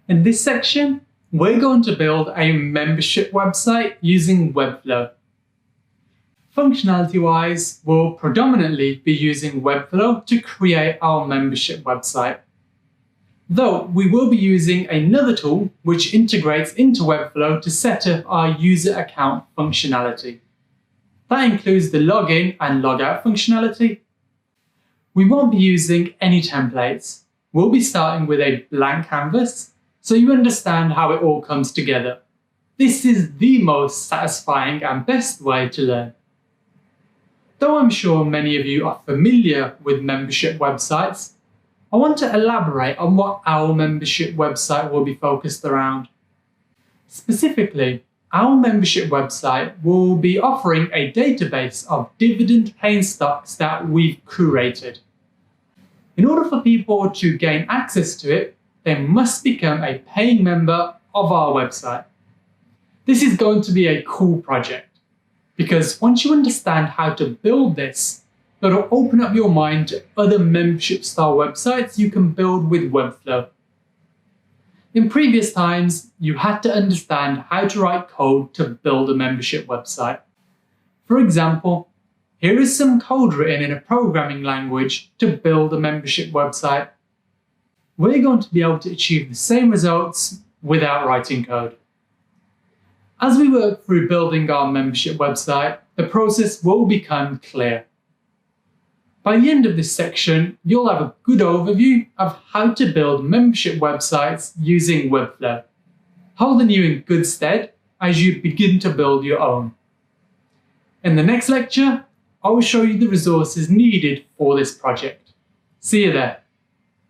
In this section, we're going to build a membership website using Webflow. Functionality-wise, we'll predominantly be using Webflow to create our membership website. Though we will be using another tool which integrates into Webflow to set up our user account functionality. That includes the login and logout functionality. We won't be using any templates. We'll be starting with a blank canvas so you understand how it all comes together. This is the most satisfying and best way to learn. Though I'm sure many of you are familiar with membership websites, I want to elaborate on what our membership website will be focused around. Specifically, our membership website will be offering a database of dividend-paying stocks that we've curated. In order for people to gain access to it, they must become a paying member of our website. This is going to be a cool project, because once you understand how to build this, it'll open up your mind to other membership-style websites you can build with Webflow. In previous times, you had to understand how to write code to build a membership website. For example, here is some code written in a programming language to build a membership website. We're going to be able to achieve the same results without writing code. As we work through building our membership website, the process will become clear. By the end of this section, you'll have a good overview of how to build membership websites using Webflow, holding you in good stead as you begin to build your own. In the next lecture, I will show you the resources needed for this project. See you there.